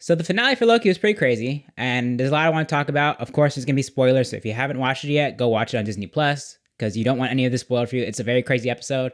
So the finale for Loki was pretty crazy, and there's a lot I want to talk about. Of course, there's gonna be spoilers, so if you haven't watched it yet, go watch it on Disney Plus because you don't want any of this spoiled for you. It's a very crazy episode,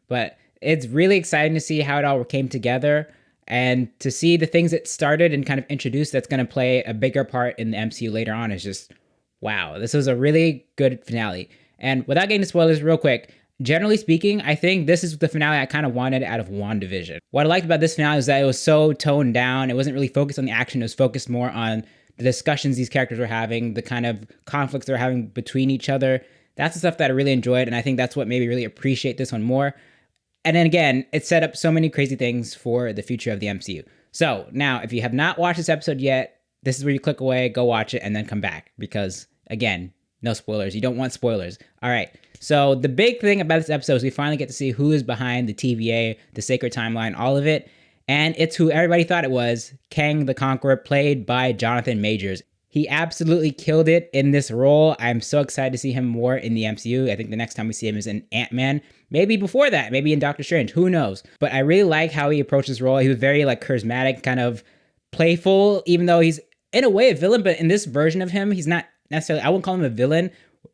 but it's really exciting to see how it all came together and to see the things that started and kind of introduced that's going to play a bigger part in the MCU later on is just wow. This was a really good finale. And without getting to spoilers, real quick, generally speaking, I think this is the finale I kind of wanted out of WandaVision. What I liked about this finale is that it was so toned down. It wasn't really focused on the action. It was focused more on the discussions these characters were having, the kind of conflicts they're having between each other. That's the stuff that I really enjoyed, and I think that's what made me really appreciate this one more. And then again, it set up so many crazy things for the future of the MCU. So now, if you have not watched this episode yet, this is where you click away, go watch it, and then come back. Because again, no spoilers. You don't want spoilers. All right. So the big thing about this episode is we finally get to see who is behind the TVA, the Sacred Timeline, all of it. And it's who everybody thought it was, Kang the Conqueror, played by Jonathan Majors. He absolutely killed it in this role. I'm so excited to see him more in the MCU. I think the next time we see him is in Ant-Man. Maybe before that, maybe in Doctor Strange, who knows? But I really like how he approached this role. He was very like charismatic, kind of playful, even though he's in a way a villain, but in this version of him, he's not necessarily, I wouldn't call him a villain.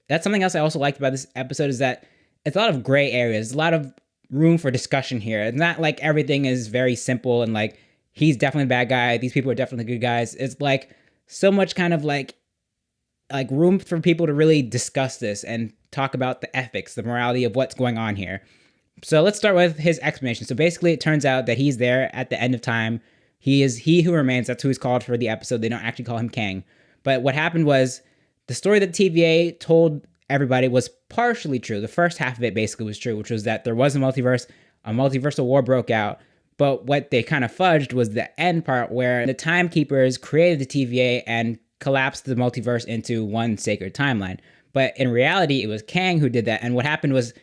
That's something else I also liked about this episode is that it's a lot of gray areas, a lot of room for discussion here. It's not like everything is very simple and like, he's definitely a bad guy. These people are definitely good guys. It's like so much kind of like room for people to really discuss this and talk about the ethics, the morality of what's going on here. So let's start with his explanation. So basically it turns out that he's there at the end of time. He is he who remains. That's who he's called for the episode. They don't actually call him Kang. But what happened was the story that TVA told everybody was partially true. The first half of it basically was true, which was that there was a multiversal war broke out. But what they kind of fudged was the end part where the timekeepers created the TVA and collapsed the multiverse into one sacred timeline. But in reality, it was Kang who did that. And what happened was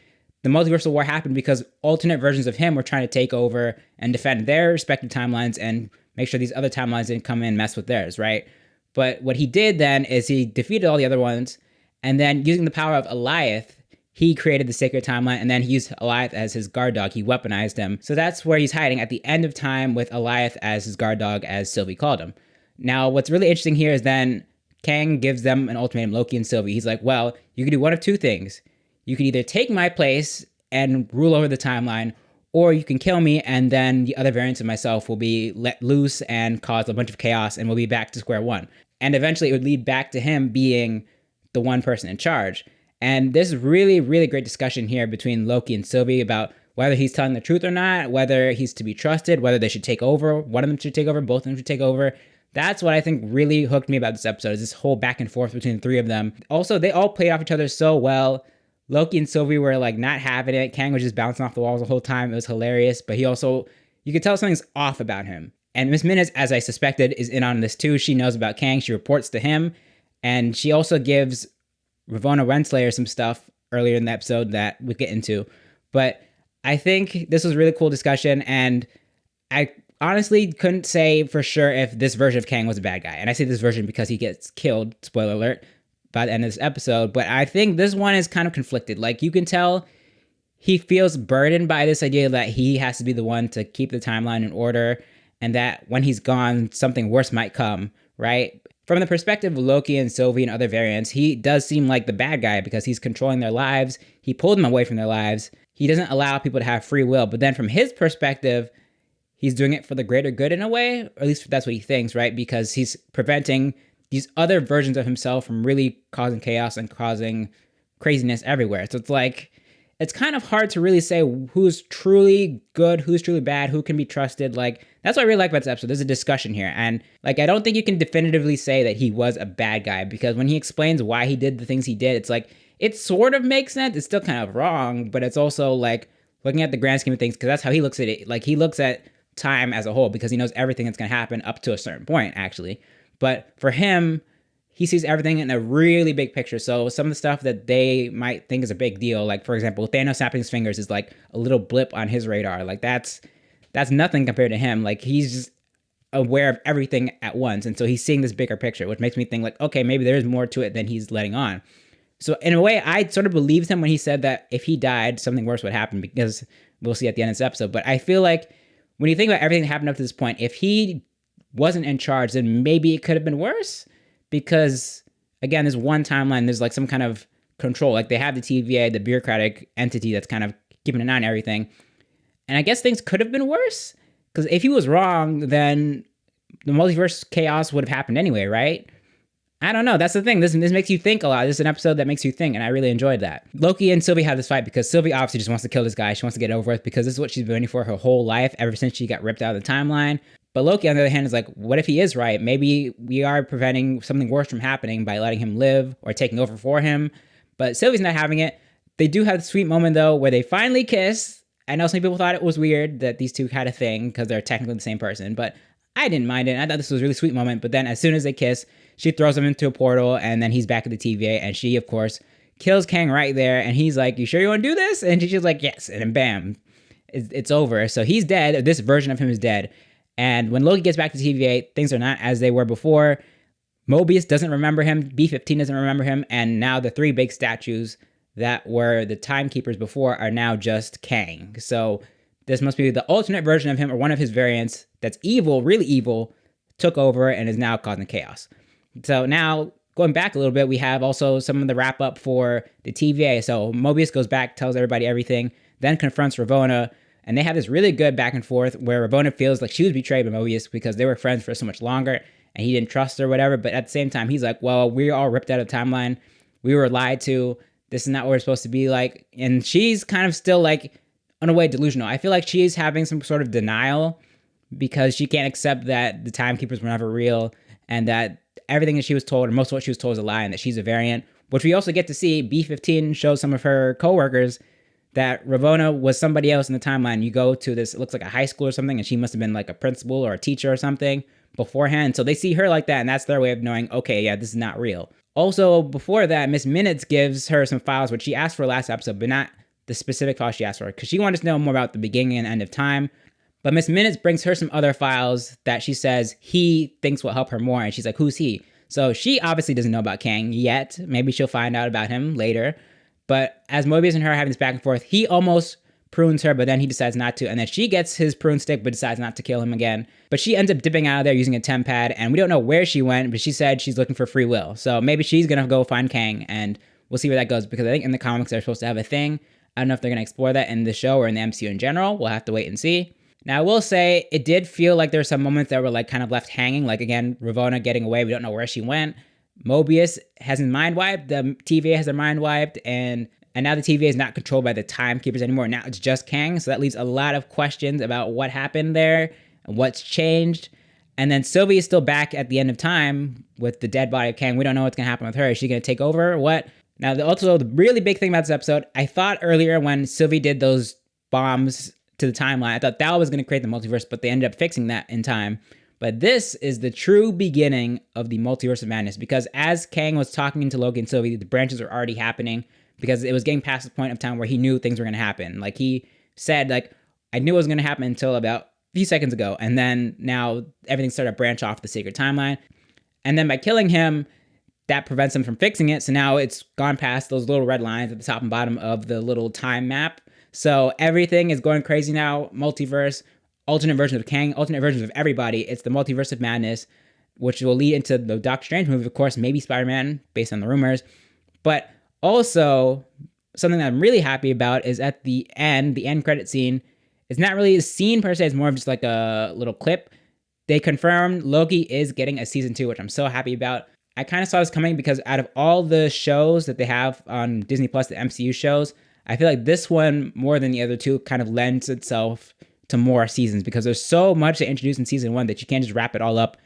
the multiversal war happened because alternate versions of him were trying to take over and defend their respective timelines and make sure these other timelines didn't come in and mess with theirs, right? But what he did then is he defeated all the other ones, and then using the power of Alioth, he created the sacred timeline, and then he used Alioth as his guard dog. He weaponized him. So that's where he's hiding at the end of time with Alioth as his guard dog, as Sylvie called him. Now, what's really interesting here is then Kang gives them an ultimatum, Loki and Sylvie. He's like, well, you can do one of two things. You can either take my place and rule over the timeline, or you can kill me, and then the other variants of myself will be let loose and cause a bunch of chaos, and we'll be back to square one. And eventually it would lead back to him being the one person in charge. And there's really, really great discussion here between Loki and Sylvie about whether he's telling the truth or not, whether he's to be trusted, whether they should take over, one of them should take over, both of them should take over. That's what I think really hooked me about this episode, is this whole back and forth between the three of them. Also, they all played off each other so well. Loki and Sylvie were like not having it. Kang was just bouncing off the walls the whole time. It was hilarious, but he also, you could tell something's off about him. And Miss Minutes, as I suspected, is in on this too. She knows about Kang. She reports to him. And she also gives Ravonna Renslayer some stuff earlier in the episode that we'll get into. But I think this was a really cool discussion. And I honestly couldn't say for sure if this version of Kang was a bad guy. And I say this version because he gets killed, spoiler alert, by the end of this episode. But I think this one is kind of conflicted. Like, you can tell he feels burdened by this idea that he has to be the one to keep the timeline in order, and that when he's gone, something worse might come, right? From the perspective of Loki and Sylvie and other variants, he does seem like the bad guy because he's controlling their lives. He pulled them away from their lives. He doesn't allow people to have free will. But then from his perspective, he's doing it for the greater good in a way, or at least that's what he thinks, right? Because he's preventing these other versions of himself from really causing chaos and causing craziness everywhere. So it's like, it's kind of hard to really say who's truly good, who's truly bad, who can be trusted. Like, that's what I really like about this episode. There's a discussion here. And like, I don't think you can definitively say that he was a bad guy, because when he explains why he did the things he did, it's like, it sort of makes sense. It's still kind of wrong, but it's also like looking at the grand scheme of things, because that's how he looks at it. Like, he looks at time as a whole because he knows everything that's going to happen up to a certain point, actually. But for him, he sees everything in a really big picture. So some of the stuff that they might think is a big deal, like for example, Thanos snapping his fingers is like a little blip on his radar. Like that's nothing compared to him. Like, he's just aware of everything at once. And so he's seeing this bigger picture, which makes me think like, okay, maybe there is more to it than he's letting on. So in a way, I sort of believed him when he said that if he died, something worse would happen, because we'll see at the end of this episode. But I feel like when you think about everything that happened up to this point, if he wasn't in charge, then maybe it could have been worse. Because again, there's one timeline, there's like some kind of control. Like they have the TVA, the bureaucratic entity that's kind of keeping an eye on everything. And I guess things could have been worse. Because if he was wrong, then the multiverse chaos would have happened anyway, right? I don't know. That's the thing. This makes you think a lot. This is an episode that makes you think, and I really enjoyed that. Loki and Sylvie have this fight because Sylvie obviously just wants to kill this guy. She wants to get it over with because this is what she's been waiting for her whole life, ever since she got ripped out of the timeline. But Loki, on the other hand, is like, what if he is right? Maybe we are preventing something worse from happening by letting him live or taking over for him. But Sylvie's not having it. They do have a sweet moment, though, where they finally kiss. I know some people thought it was weird that these two had a thing because they're technically the same person, but I didn't mind it. I thought this was a really sweet moment. But then as soon as they kiss, she throws him into a portal, and then he's back at the TVA, and she, of course, kills Kang right there. And he's like, you sure you want to do this? And she's like, yes. And then bam, it's over. So he's dead. This version of him is dead. And when Loki gets back to TVA, things are not as they were before. Mobius doesn't remember him. B-15 doesn't remember him. And now the three big statues that were the timekeepers before are now just Kang. So this must be the alternate version of him, or one of his variants that's evil, really evil, took over and is now causing chaos. So now, going back a little bit, we have also some of the wrap up for the TVA. So Mobius goes back, tells everybody everything, then confronts Ravonna, and they have this really good back and forth where Ravonna feels like she was betrayed by Mobius because they were friends for so much longer and he didn't trust her or whatever. But at the same time, he's like, well, we're all ripped out of timeline. We were lied to. This is not what we're supposed to be like. And she's kind of still like, in a way, delusional. I feel like she's having some sort of denial because she can't accept that the timekeepers were never real and that everything that she was told, or most of what she was told, is a lie, and that she's a variant, which we also get to see. B-15 shows some of her coworkers that Ravonna was somebody else in the timeline. You go to this, it looks like a high school or something, and she must have been like a principal or a teacher or something beforehand. So they see her like that, and that's their way of knowing, okay, yeah, this is not real. Also, before that, Miss Minutes gives her some files, which she asked for last episode, but not the specific files she asked for, because she wanted to know more about the beginning and end of time. But Miss Minutes brings her some other files that she says he thinks will help her more. And she's like, who's he? So she obviously doesn't know about Kang yet. Maybe she'll find out about him later. But as Mobius and her are having this back and forth, he almost prunes her, but then he decides not to. And then she gets his prune stick, but decides not to kill him again. But she ends up dipping out of there using a temp pad. And we don't know where she went, but she said she's looking for free will. So maybe she's going to go find Kang, and we'll see where that goes. Because I think in the comics they're supposed to have a thing. I don't know if they're going to explore that in the show or in the MCU in general. We'll have to wait and see. Now, I will say it did feel like there were some moments that were like kind of left hanging. Like, again, Ravonna getting away. We don't know where she went. Mobius has his mind wiped. The TVA has their mind wiped. And now the TVA is not controlled by the timekeepers anymore. Now it's just Kang. So that leaves a lot of questions about what happened there and what's changed. And then Sylvie is still back at the end of time with the dead body of Kang. We don't know what's going to happen with her. Is she going to take over or what? Now, also, the really big thing about this episode, I thought earlier when Sylvie did those bombs to the timeline, I thought that was going to create the multiverse, but they ended up fixing that in time. But this is the true beginning of the multiverse of madness, because as Kang was talking to Loki and Sylvie, the branches were already happening because it was getting past the point of time where he knew things were going to happen. Like he said, like, I knew it was going to happen until about a few seconds ago. And then now everything started to branch off the sacred timeline. And then by killing him, that prevents him from fixing it. So now it's gone past those little red lines at the top and bottom of the little time map. So everything is going crazy now. Multiverse, alternate versions of Kang, alternate versions of everybody. It's the multiverse of madness, which will lead into the Doctor Strange movie, of course, maybe Spider-Man, based on the rumors. But also, something that I'm really happy about is at the end credit scene, it's not really a scene per se, it's more of just like a little clip. They confirmed Loki is getting a season 2, which I'm so happy about. I kind of saw this coming because out of all the shows that they have on Disney Plus, the MCU shows, I feel like this one, more than the other two, kind of lends itself to more seasons because there's so much to introduce in season 1 that you can't just wrap it all up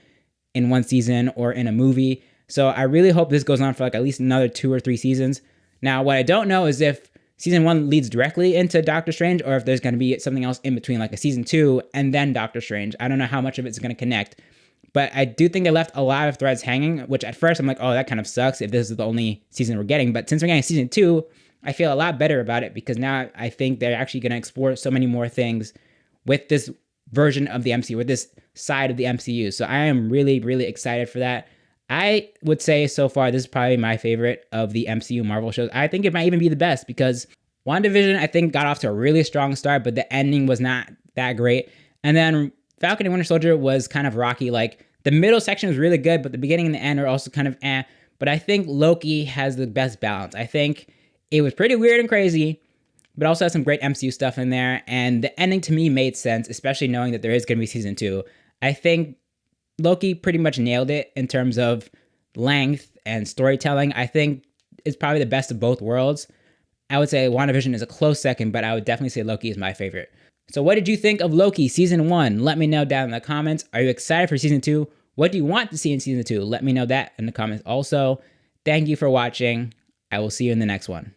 in one season or in a movie. So I really hope this goes on for like at least another 2 or 3 seasons. Now, what I don't know is if season 1 leads directly into Doctor Strange or if there's going to be something else in between, like a season 2 and then Doctor Strange. I don't know how much of it's going to connect. But I do think they left a lot of threads hanging, which at first I'm like, oh, that kind of sucks if this is the only season we're getting. But since we're getting season 2, I feel a lot better about it because now I think they're actually going to explore so many more things with this version of the MCU, with this side of the MCU. So I am really, really excited for that. I would say so far, this is probably my favorite of the MCU Marvel shows. I think it might even be the best because WandaVision, I think, got off to a really strong start, but the ending was not that great. And then Falcon and Winter Soldier was kind of rocky. Like the middle section was really good, but the beginning and the end are also kind of eh. But I think Loki has the best balance. I think it was pretty weird and crazy, but also has some great MCU stuff in there. And the ending to me made sense, especially knowing that there is going to be season 2. I think Loki pretty much nailed it in terms of length and storytelling. I think it's probably the best of both worlds. I would say WandaVision is a close second, but I would definitely say Loki is my favorite. So what did you think of Loki season 1? Let me know down in the comments. Are you excited for season 2? What do you want to see in season 2? Let me know that in the comments also. Thank you for watching. I will see you in the next one.